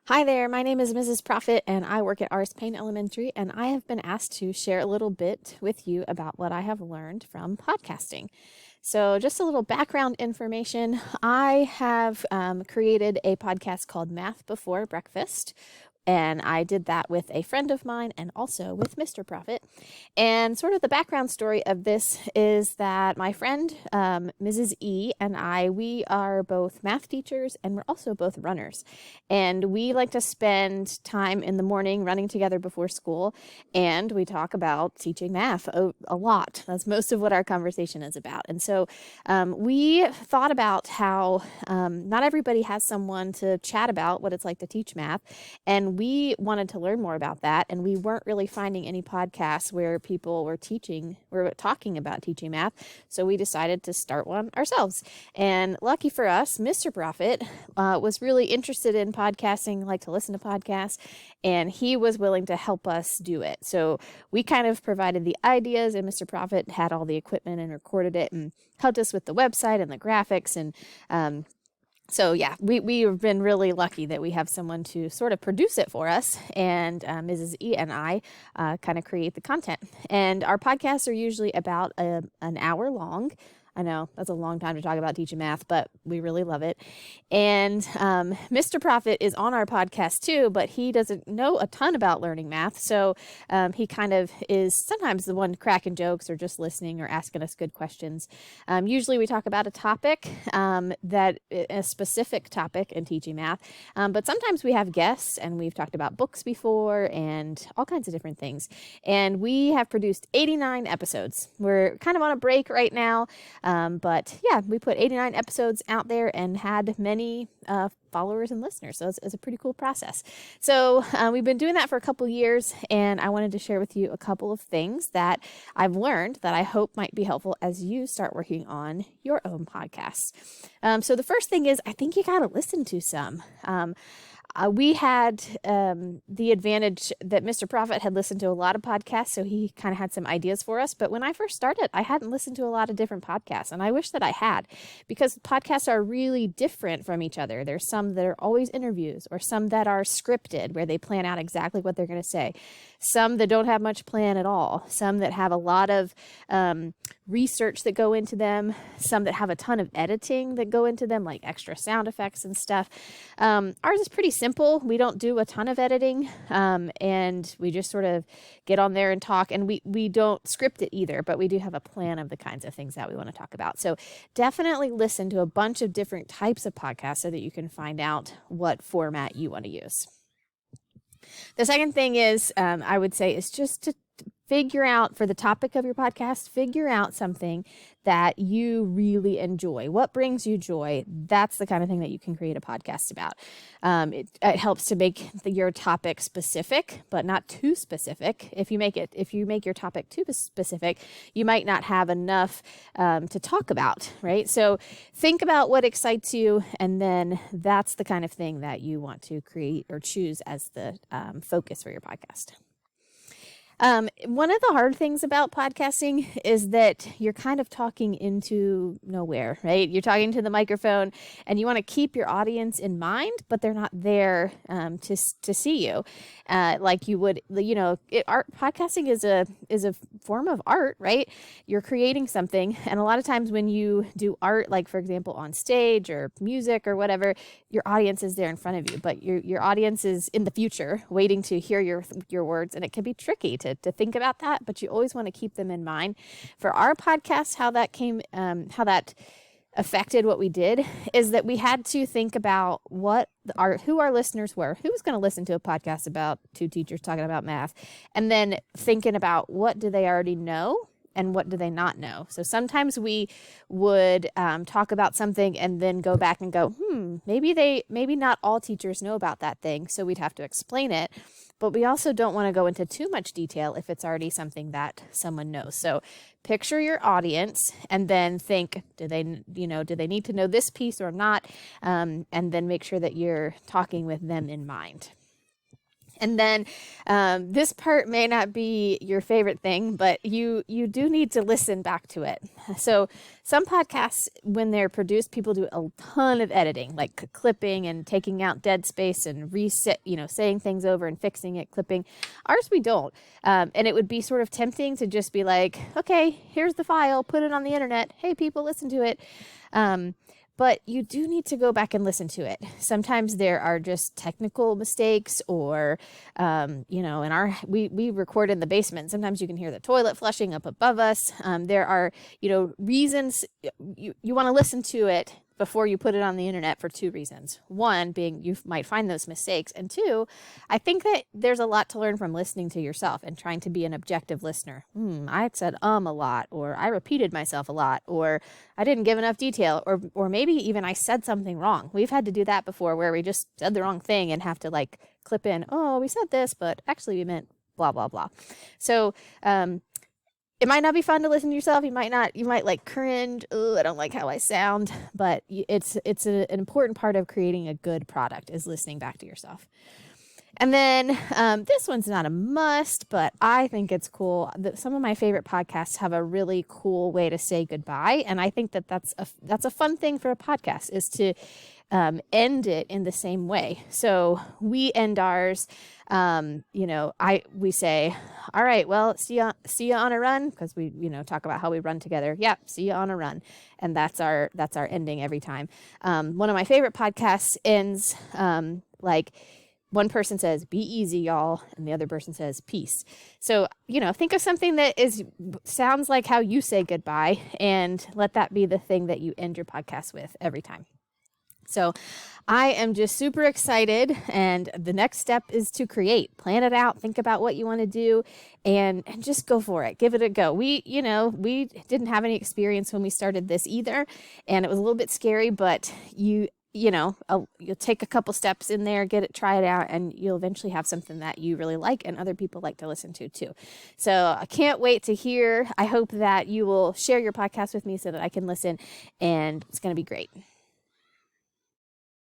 Hi there, my name is Mrs. Profit and I work at Ars Payne Elementary, and I have been asked to share a little bit with you about what I have learned from podcasting. So, just a little background information. I have created a podcast called Math Before Breakfast, and I did that with a friend of mine and also with Mr. Profit. And sort of the background story of this is that my friend, Mrs. E, and I, we are both math teachers and we're also both runners. And we like to spend time in the morning running together before school. And we talk about teaching math a lot. That's most of what our conversation is about. And so we thought about how not everybody has someone to chat about what it's like to teach math. And we wanted to learn more about that. And we weren't really finding any podcasts where people were talking about teaching math. So we decided to start one ourselves. And lucky for us, Mr. Profit was really interested in podcasting, liked to listen to podcasts, and he was willing to help us do it. So we kind of provided the ideas, and Mr. Profit had all the equipment and recorded it and helped us with the website and the graphics. And so yeah, we've been really lucky that we have someone to sort of produce it for us, and Mrs. E and I kind of create the content. And our podcasts are usually about an hour long. I know that's a long time to talk about teaching math, but we really love it. And Mr. Profit is on our podcast too, but he doesn't know a ton about learning math. So he kind of is sometimes the one cracking jokes or just listening or asking us good questions. Usually we talk about a topic, a specific topic in teaching math, but sometimes we have guests, and we've talked about books before and all kinds of different things. And we have produced 89 episodes. We're kind of on a break right now. But yeah, we put 89 episodes out there and had many followers and listeners. So it's a pretty cool process. So we've been doing that for a couple years, and I wanted to share with you a couple of things that I've learned that I hope might be helpful as you start working on your own podcasts. So the first thing is, I think you got to listen to some. We had the advantage that Mr. Profit had listened to a lot of podcasts, so he kind of had some ideas for us. But when I first started, I hadn't listened to a lot of different podcasts, and I wish that I had, because podcasts are really different from each other. There's some that are always interviews, or some that are scripted, where they plan out exactly what they're going to say. Some that don't have much plan at all. Some that have a lot of research that go into them. Some that have a ton of editing that go into them, like extra sound effects and stuff. Ours is pretty simple. We don't do a ton of editing, and we just sort of get on there and talk, and we don't script it either, but we do have a plan of the kinds of things that we want to talk about. So definitely listen to a bunch of different types of podcasts so that you can find out what format you want to use. The second thing is, I would say, is just to figure out, for the topic of your podcast, figure out something that you really enjoy. What brings you joy? That's the kind of thing that you can create a podcast about. It helps to make your topic specific, but not too specific. If you make your topic too specific, you might not have enough to talk about, right? So think about what excites you, and then that's the kind of thing that you want to create or choose as the focus for your podcast. One of the hard things about podcasting is that you're kind of talking into nowhere, right? You're talking to the microphone, and you want to keep your audience in mind, but they're not there to see you like you would. Podcasting is a form of art, right? You're creating something, and a lot of times when you do art, like for example on stage or music or whatever, your audience is there in front of you, but your audience is in the future waiting to hear your words, and it can be tricky to think about that, but you always want to keep them in mind. For our podcast, how that affected what we did is that we had to think about who our listeners were. Who was going to listen to a podcast about two teachers talking about math? And then thinking about, what do they already know and what do they not know? So sometimes we would talk about something and then go back and go, maybe not all teachers know about that thing, so we'd have to explain it. But we also don't want to go into too much detail if it's already something that someone knows. So picture your audience and then think, do they need to know this piece or not? And then make sure that you're talking with them in mind. And then this part may not be your favorite thing, but you do need to listen back to it. So some podcasts, when they're produced, people do a ton of editing, like clipping and taking out dead space and reset, saying things over and fixing it, clipping. Ours, we don't. And it would be sort of tempting to just be like, okay, here's the file, put it on the internet. Hey, people, listen to it. But you do need to go back and listen to it. Sometimes there are just technical mistakes or, we record in the basement. Sometimes you can hear the toilet flushing up above us. There are, reasons you want to listen to it before you put it on the internet for two reasons. One being you might find those mistakes. And two, I think that there's a lot to learn from listening to yourself and trying to be an objective listener. I said a lot, or I repeated myself a lot, or I didn't give enough detail, or maybe even I said something wrong. We've had to do that before where we just said the wrong thing and have to like clip in, oh, we said this, but actually we meant blah, blah, blah. So, it might not be fun to listen to yourself. You might like cringe. Oh, I don't like how I sound, but it's an important part of creating a good product is listening back to yourself. And then this one's not a must, but I think it's cool. Some of my favorite podcasts have a really cool way to say goodbye. And I think that that's a fun thing for a podcast is to end it in the same way. So we end ours, we say, all right, well, see ya on a run. Cause we, talk about how we run together. Yep. See ya on a run. And that's our ending every time. One of my favorite podcasts ends, like one person says, be easy, y'all. And the other person says, peace. So, think of something that sounds like how you say goodbye and let that be the thing that you end your podcast with every time. So I am just super excited. And the next step is to create, plan it out, think about what you want to do and just go for it. Give it a go. We didn't have any experience when we started this either. And it was a little bit scary, but you'll take a couple steps in there, try it out, and you'll eventually have something that you really like and other people like to listen to too. So I can't wait to hear. I hope that you will share your podcast with me so that I can listen, and it's going to be great.